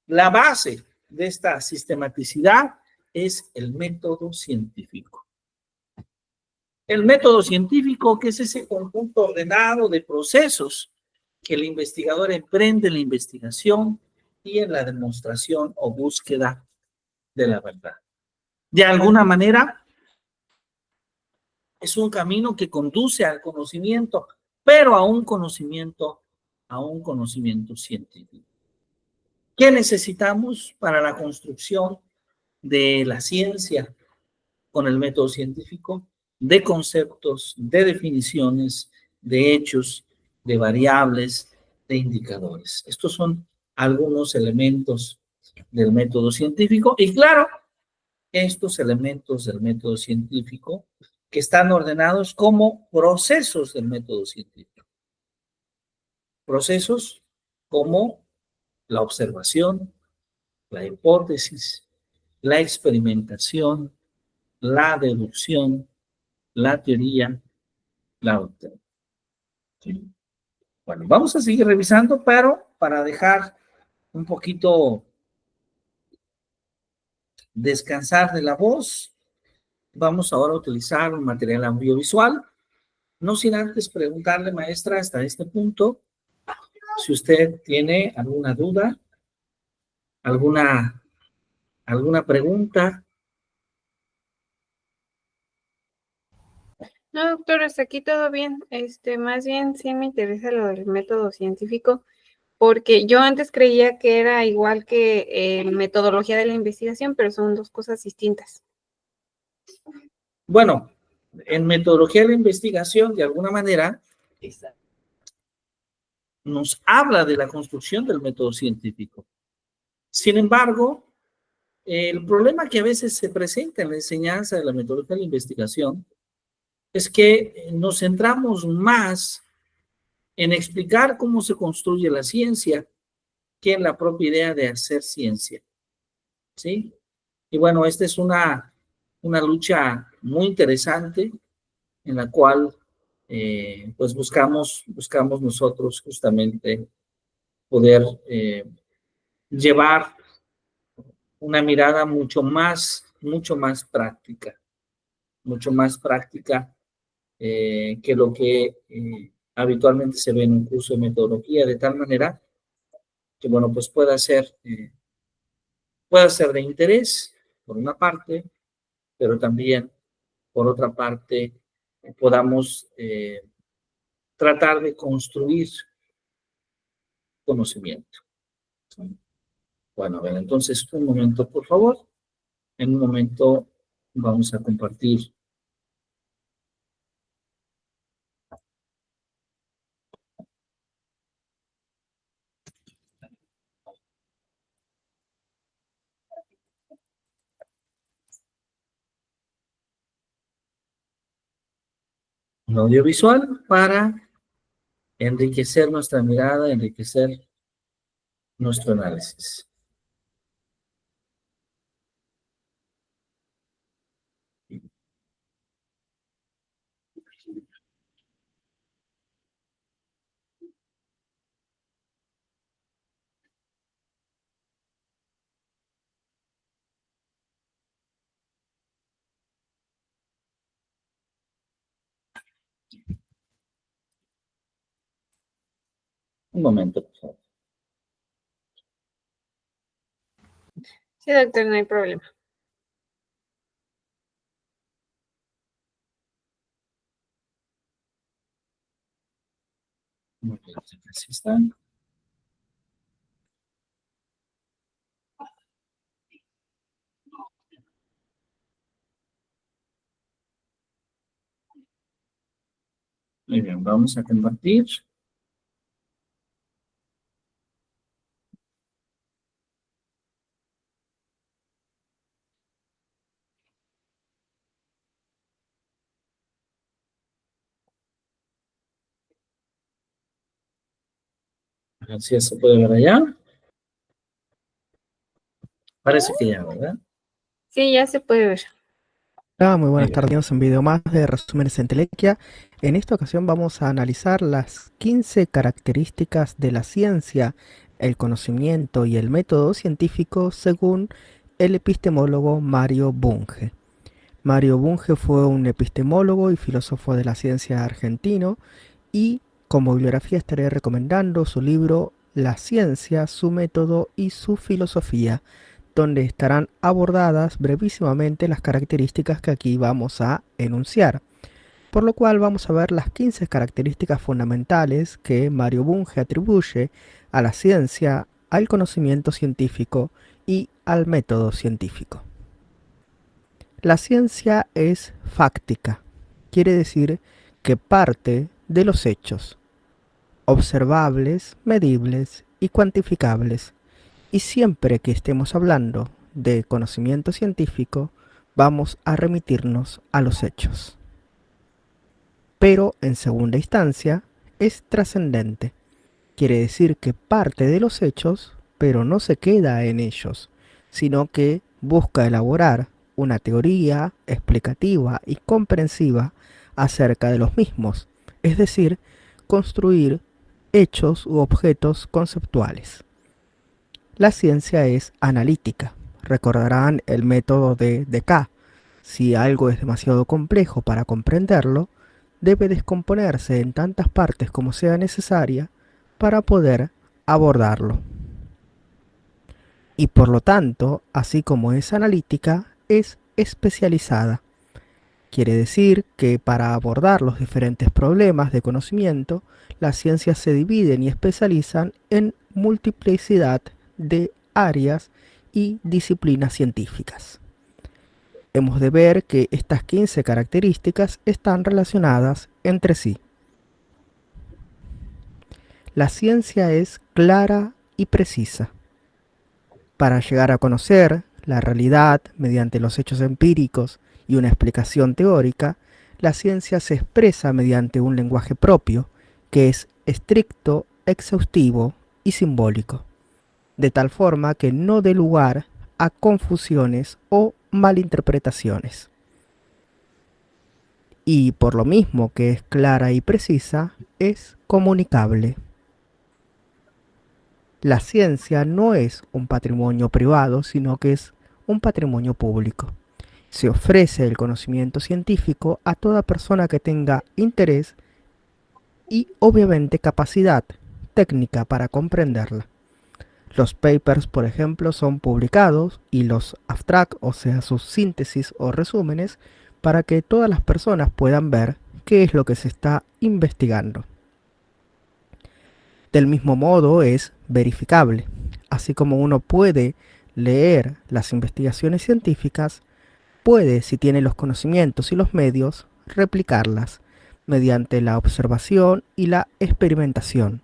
Speaker 1: la base de esta sistematicidad es el método científico. El método científico, que es ese conjunto ordenado de procesos que el investigador emprende en la investigación y en la demostración o búsqueda de la verdad. De alguna manera, es un camino que conduce al conocimiento, pero a un conocimiento científico. ¿Qué necesitamos para la construcción de la ciencia con el método científico? De conceptos, de definiciones, de hechos, de variables, de indicadores. Estos son algunos elementos del método científico y claro, estos elementos del método científico que están ordenados como procesos del método científico. Procesos como la observación, la hipótesis, la experimentación, la deducción, la teoría, la doctrina. ¿Sí? Bueno, vamos a seguir revisando, pero para dejar un poquito descansar de la voz, vamos ahora a utilizar un material audiovisual. No sin antes preguntarle, maestra, hasta este punto, Si usted tiene alguna duda, alguna pregunta.
Speaker 2: No, doctor, hasta aquí todo bien. Más bien sí me interesa lo del método científico, porque yo antes creía que era igual que metodología de la investigación, pero son dos cosas distintas.
Speaker 1: Bueno, en metodología de la investigación, de alguna manera, nos habla de la construcción del método científico. Sin embargo, el problema que a veces se presenta en la enseñanza de la metodología de la investigación es que nos centramos más en explicar cómo se construye la ciencia que en la propia idea de hacer ciencia, ¿sí? Y bueno, esta es una lucha muy interesante en la cual pues buscamos nosotros justamente poder llevar una mirada mucho más práctica que lo que habitualmente se ve en un curso de metodología, de tal manera que, bueno, pues pueda ser de interés, por una parte, pero también, por otra parte, podamos tratar de construir conocimiento. Bueno, a ver, entonces, un momento, por favor. En un momento vamos a compartir. Un audiovisual para enriquecer nuestra mirada, enriquecer nuestro análisis. Un momento, por favor.
Speaker 2: Sí, doctor, no hay problema.
Speaker 1: Muy bien, así están. Muy bien, vamos a compartir. Así se puede ver allá. Parece que ya, ¿verdad?
Speaker 2: Sí, ya se puede ver.
Speaker 3: Hola, muy buenas tardes. Bienvenidos a un video más de Resúmenes en Telequia. En esta ocasión vamos a analizar las 15 características de la ciencia, el conocimiento y el método científico según el epistemólogo Mario Bunge. Mario Bunge fue un epistemólogo y filósofo de la ciencia argentino y como bibliografía estaré recomendando su libro La ciencia, su método y su filosofía, donde estarán abordadas brevísimamente las características que aquí vamos a enunciar. Por lo cual vamos a ver las 15 características fundamentales que Mario Bunge atribuye a la ciencia, al conocimiento científico y al método científico. La ciencia es fáctica, quiere decir que parte de los hechos, observables, medibles y cuantificables. Y siempre que estemos hablando de conocimiento científico, vamos a remitirnos a los hechos. Pero en segunda instancia, es trascendente. Quiere decir que parte de los hechos, pero no se queda en ellos, sino que busca elaborar una teoría explicativa y comprensiva acerca de los mismos, es decir, construir hechos u objetos conceptuales. La ciencia es analítica. Recordarán el método de Descartes. Si algo es demasiado complejo para comprenderlo, debe descomponerse en tantas partes como sea necesaria para poder abordarlo. Y por lo tanto, así como es analítica, es especializada. Quiere decir que para abordar los diferentes problemas de conocimiento, las ciencias se dividen y especializan en multiplicidad de áreas y disciplinas científicas. Hemos de ver que estas 15 características están relacionadas entre sí. La ciencia es clara y precisa. Para llegar a conocer la realidad mediante los hechos empíricos y una explicación teórica, la ciencia se expresa mediante un lenguaje propio, que es estricto, exhaustivo y simbólico, de tal forma que no dé lugar a confusiones o malinterpretaciones. Y por lo mismo que es clara y precisa, es comunicable. La ciencia no es un patrimonio privado, sino que es un patrimonio público. Se ofrece el conocimiento científico a toda persona que tenga interés y obviamente capacidad técnica para comprenderla. Los papers, por ejemplo, son publicados y los abstracts, o sea, sus síntesis o resúmenes, para que todas las personas puedan ver qué es lo que se está investigando. Del mismo modo es verificable. Así como uno puede leer las investigaciones científicas, puede, si tiene los conocimientos y los medios, replicarlas mediante la observación y la experimentación.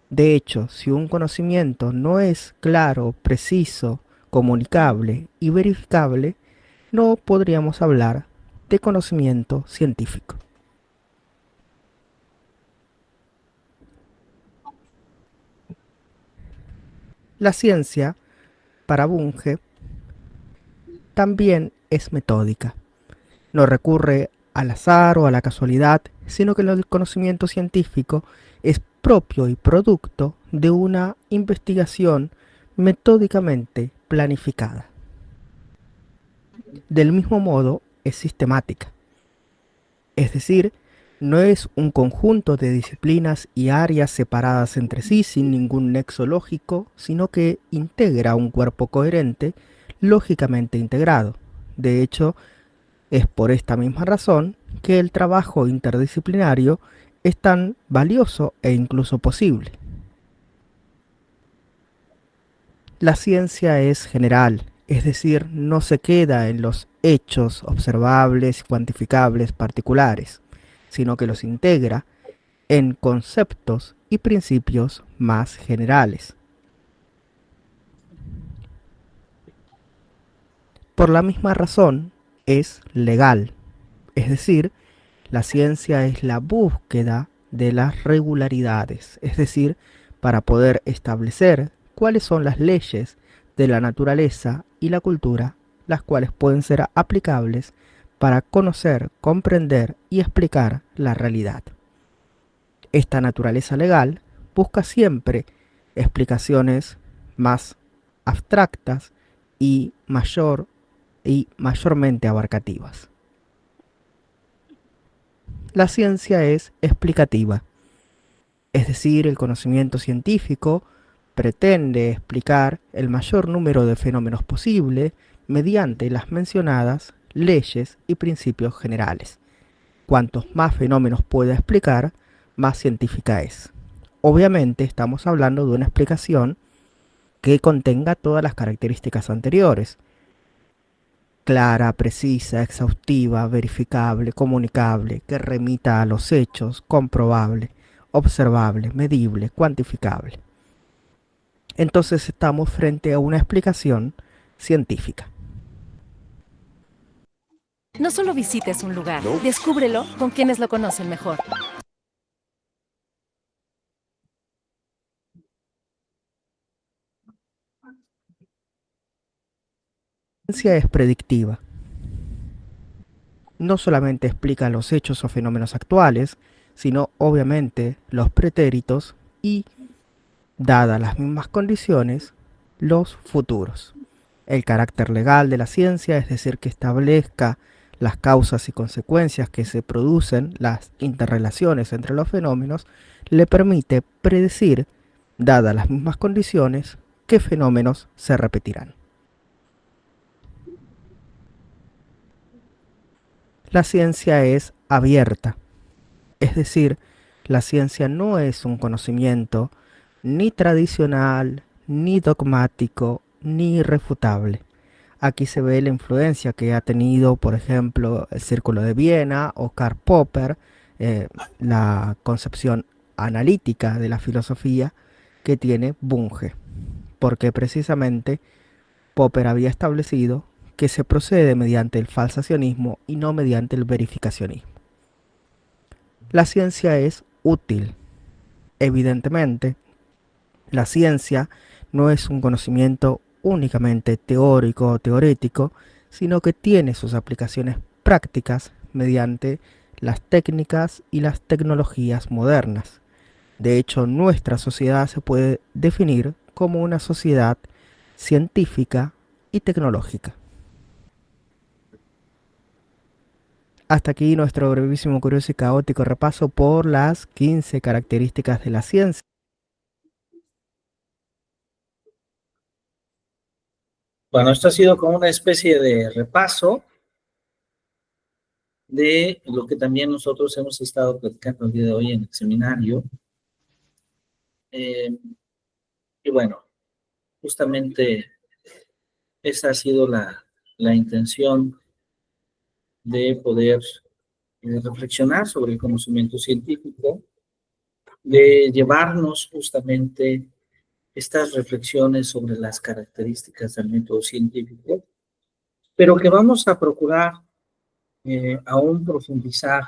Speaker 3: De hecho, si un conocimiento no es claro, preciso, comunicable y verificable, no podríamos hablar de conocimiento científico. La ciencia, para Bunge, también es metódica. No recurre al azar o a la casualidad, sino que el conocimiento científico es propio y producto de una investigación metódicamente planificada. Del mismo modo, es sistemática. Es decir, no es un conjunto de disciplinas y áreas separadas entre sí sin ningún nexo lógico, sino que integra un cuerpo coherente, lógicamente integrado. De hecho, es por esta misma razón que el trabajo interdisciplinario es tan valioso e incluso posible. La ciencia es general, es decir, no se queda en los hechos observables y cuantificables particulares, sino que los integra en conceptos y principios más generales. Por la misma razón, es legal, es decir, la ciencia es la búsqueda de las regularidades, es decir, para poder establecer cuáles son las leyes de la naturaleza y la cultura, las cuales pueden ser aplicables para conocer, comprender y explicar la realidad. Esta naturaleza legal busca siempre explicaciones más abstractas y mayormente abarcativas. La ciencia es explicativa, es decir, el conocimiento científico pretende explicar el mayor número de fenómenos posible mediante las mencionadas leyes y principios generales. Cuantos más fenómenos pueda explicar, más científica es. Obviamente estamos hablando de una explicación que contenga todas las características anteriores: clara, precisa, exhaustiva, verificable, comunicable, que remita a los hechos, comprobable, observable, medible, cuantificable. Entonces estamos frente a una explicación científica.
Speaker 4: No solo visites un lugar, descúbrelo con quienes lo conocen mejor.
Speaker 3: La ciencia es predictiva. No solamente explica los hechos o fenómenos actuales, sino obviamente los pretéritos y, dadas las mismas condiciones, los futuros. El carácter legal de la ciencia, es decir, que establezca las causas y consecuencias que se producen, las interrelaciones entre los fenómenos, le permite predecir, dadas las mismas condiciones, qué fenómenos se repetirán. La ciencia es abierta, es decir, la ciencia no es un conocimiento ni tradicional, ni dogmático, ni irrefutable. Aquí se ve la influencia que ha tenido, por ejemplo, el Círculo de Viena o Karl Popper, la concepción analítica de la filosofía que tiene Bunge, porque precisamente Popper había establecido que se procede mediante el falsacionismo y no mediante el verificacionismo. La ciencia es útil. Evidentemente, la ciencia no es un conocimiento únicamente teórico o teorético, sino que tiene sus aplicaciones prácticas mediante las técnicas y las tecnologías modernas. De hecho, nuestra sociedad se puede definir como una sociedad científica y tecnológica. Hasta aquí nuestro brevísimo, curioso y caótico repaso por las 15 características de la ciencia.
Speaker 1: Bueno, esto ha sido como una especie de repaso de lo que también nosotros hemos estado platicando el día de hoy en el seminario. Y bueno, justamente esa ha sido la intención de poder reflexionar sobre el conocimiento científico, de llevarnos justamente estas reflexiones sobre las características del método científico, pero que vamos a procurar aún profundizar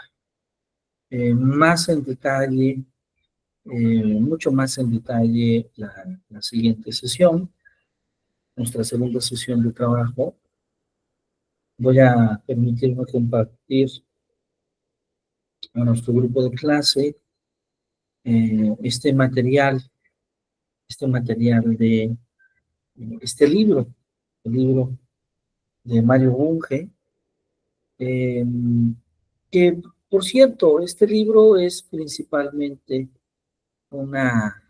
Speaker 1: más en detalle, mucho más en detalle la siguiente sesión, nuestra segunda sesión de trabajo. Voy a permitirme compartir a nuestro grupo de clase este material de este libro, el libro de Mario Bunge, que, por cierto, este libro es principalmente una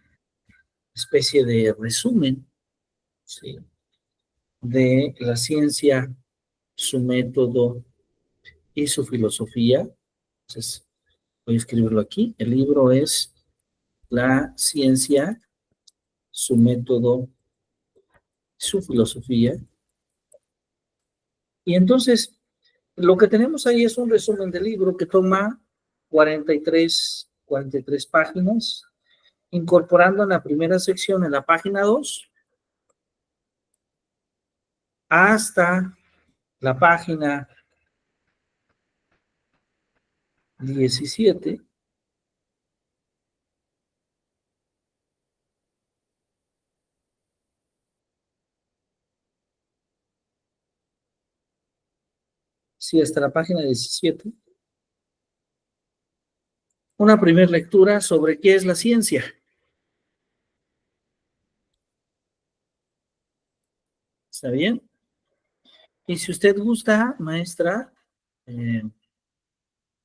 Speaker 1: especie de resumen, ¿sí?, de la ciencia, su método y su filosofía. Entonces, voy a escribirlo aquí. El libro es La ciencia, su método, su filosofía. Y entonces, lo que tenemos ahí es un resumen del libro que toma 43 páginas, incorporando en la primera sección, en la página 2, hasta la página 17, sí, hasta la página 17, una primera lectura sobre qué es la ciencia. ¿Está bien? Y si usted gusta, maestra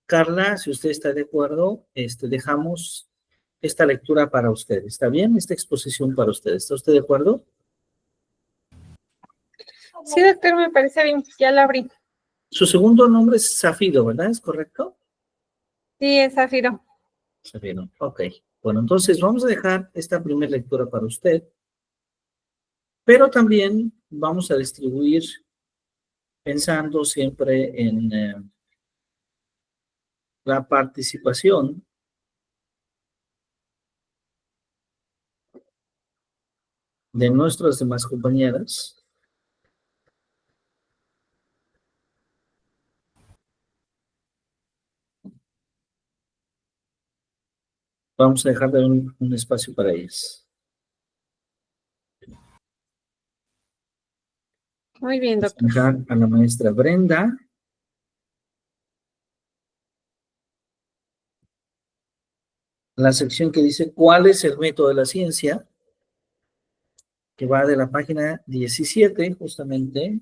Speaker 1: Carla, si usted está de acuerdo, dejamos esta lectura para usted. ¿Está bien? Esta exposición para usted. ¿Está usted de acuerdo?
Speaker 2: Sí, doctor, me parece bien. Ya la abrí.
Speaker 1: Su segundo nombre es Zafiro, ¿verdad? ¿Es correcto?
Speaker 2: Sí, es Zafiro.
Speaker 1: Zafiro, ok. Bueno, entonces vamos a dejar esta primera lectura para usted, pero también vamos a distribuir pensando siempre en la participación de nuestras demás compañeras. Vamos a dejar de un espacio para ellas.
Speaker 2: Muy bien,
Speaker 1: Vamos a
Speaker 2: doctor.
Speaker 1: dejar a la maestra Brenda la sección que dice ¿cuál es el método de la ciencia?, que va de la página 17 justamente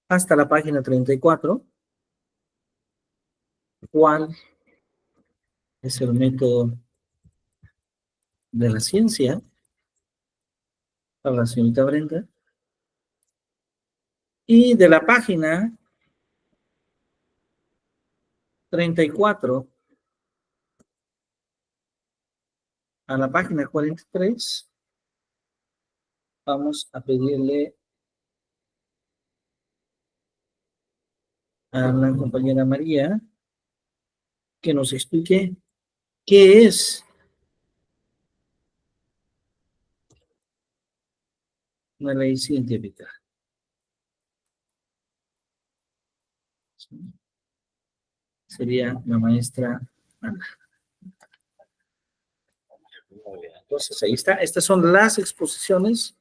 Speaker 1: hasta la página 34. ¿Cuál es el método de la ciencia? Para la señorita Brenda. Y de la página 34 a la página 43, vamos a pedirle a la compañera María que nos explique qué es una ley científica. Sería la maestra Ana. Muy bien. Entonces, ahí está. Estas son las exposiciones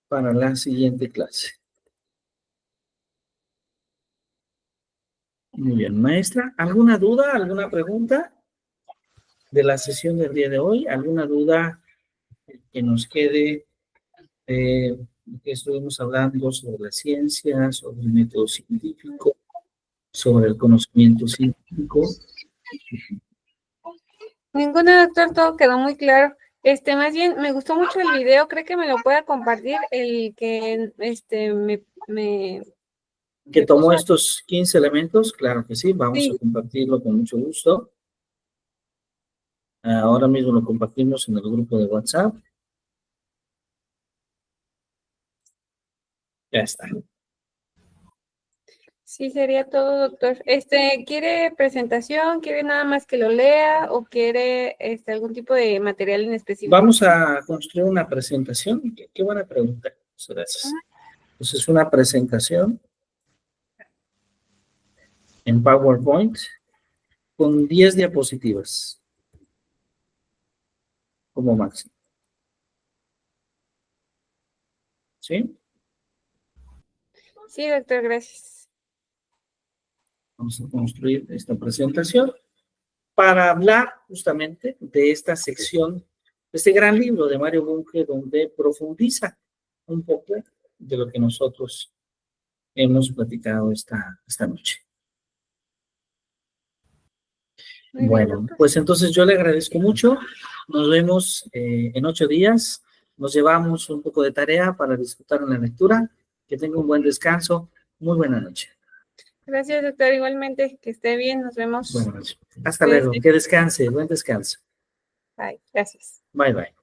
Speaker 1: para la siguiente clase. Muy bien, maestra. ¿Alguna duda, alguna pregunta de la sesión del día de hoy? ¿Alguna duda que nos quede? Que estuvimos hablando sobre la ciencia, sobre el método científico, sobre el conocimiento científico.
Speaker 2: Ninguna, doctor, todo quedó muy claro. Más bien, me gustó mucho el video, creo que me lo pueda compartir, el que,
Speaker 1: Que tomó
Speaker 2: puso.
Speaker 1: estos 15 elementos, claro que sí, vamos
Speaker 2: Sí.
Speaker 1: a compartirlo con mucho gusto. Ahora mismo lo compartimos en el grupo de WhatsApp. Ya está.
Speaker 2: Sí, sería todo, doctor. ¿Quiere presentación? ¿Quiere nada más que lo lea? ¿O quiere algún tipo de material en específico?
Speaker 1: Vamos a construir una presentación. Qué buena pregunta. Gracias. Entonces, una presentación en PowerPoint con 10 diapositivas como máximo. ¿Sí?
Speaker 2: Sí, doctor, gracias.
Speaker 1: Vamos a construir esta presentación para hablar justamente de esta sección, de este gran libro de Mario Bunge, donde profundiza un poco de lo que nosotros hemos platicado esta noche.
Speaker 2: Muy bien,
Speaker 1: Bueno,
Speaker 2: doctor.
Speaker 1: pues entonces yo le agradezco mucho. Nos vemos en 8 días. Nos llevamos un poco de tarea para disfrutar en la lectura. Que tenga un buen descanso. Muy buena noche.
Speaker 2: Gracias, doctor. Igualmente, que esté bien. Nos vemos.
Speaker 1: Buenas noches. Hasta luego. Que descanse. Buen descanso.
Speaker 2: Bye. Gracias.
Speaker 1: Bye, bye.